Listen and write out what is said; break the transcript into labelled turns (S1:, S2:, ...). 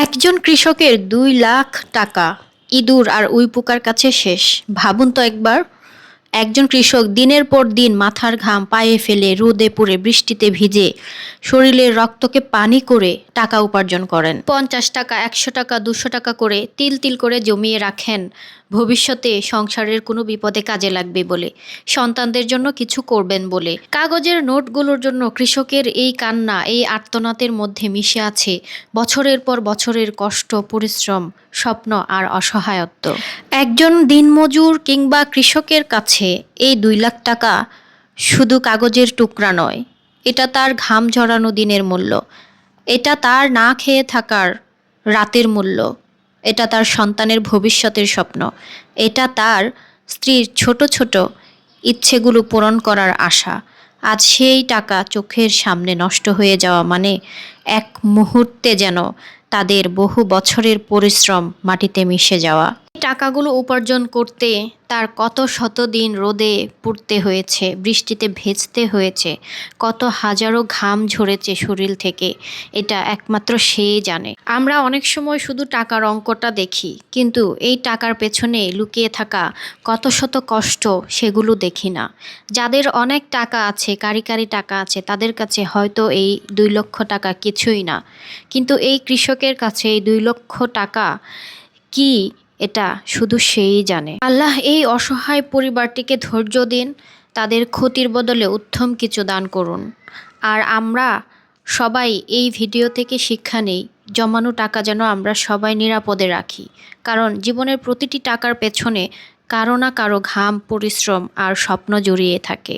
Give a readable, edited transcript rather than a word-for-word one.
S1: একজন কৃষকের 2 লাখ টাকা ইঁদুর আর উইপোকার কাছে শেষ। ভাবুন তো একবার, একজন কৃষক দিনের পর দিন মাথার ঘাম পায়ে ফেলে রোদে পুড়ে বৃষ্টিতে ভিজে শরীরের রক্তকে পানি করে টাকা উপার্জন করেন। 50 টাকা, 100 টাকা, 200 টাকা করে তিল তিল করে জমিয়ে রাখেন ভবিষ্যতে সংসারের কোনো বিপদে কাজে লাগবে বলে, সন্তানদের জন্য কিছু করবেন বলে। কাগজের নোটগুলোর জন্য কৃষকের এই কান্না, এই আর্তনাদের মধ্যে মিশে আছে বছরের পর বছরের কষ্ট, পরিশ্রম, স্বপ্ন আর অসহায়ত্ব। একজন দিনমজুর কিংবা কৃষকের কাছে এই 2 লাখ টাকা শুধু কাগজের টুকরা নয়, এটা তার ঘাম ঝরানো দিনের মূল্য, এটা তার না খেয়ে থাকার রাতের মূল্য, এটা তার সন্তানের ভবিষ্যতের স্বপ্ন, এটা তার স্ত্রীর ছোট ছোট ইচ্ছেগুলো পূরণ করার আশা। আজ সেই টাকা চোখের সামনে নষ্ট হয়ে যাওয়া মানে এক মুহূর্তে যেন তাদের বহু বছরের পরিশ্রম মাটিতে মিশে যাওয়া। টাকাগুলো উপার্জন করতে তার কত শত দিন রোদে পুড়তে হয়েছে, বৃষ্টিতে ভেজতে হয়েছে, কত হাজারো ঘাম ঝরেছে শরীর থেকে, এটা একমাত্র সেই জানে। আমরা অনেক সময় শুধু টাকার অঙ্কটা দেখি, কিন্তু এই টাকার পেছনে লুকিয়ে থাকা কত শত কষ্ট সেগুলো দেখি না। যাদের অনেক টাকা আছে, কারি কারি টাকা আছে, তাদের কাছে হয়তো এই 2 লক্ষ টাকা কিছুই না, কিন্তু এই কৃষকের কাছে এই 2 লক্ষ টাকা কি, এটা শুধু সেই জানে। আল্লাহ এই অসহায় পরিবারটিকে ধৈর্য দিন, তাদের ক্ষতির বদলে উত্তম কিছু দান করুন। আর আমরা সবাই এই ভিডিও থেকে শিক্ষা নেই, জমানো টাকা যেন আমরা সবাই নিরাপদে রাখি, কারণ জীবনের প্রতিটি টাকার পেছনে কারো না কারো ঘাম, পরিশ্রম আর স্বপ্ন জড়িয়ে থাকে।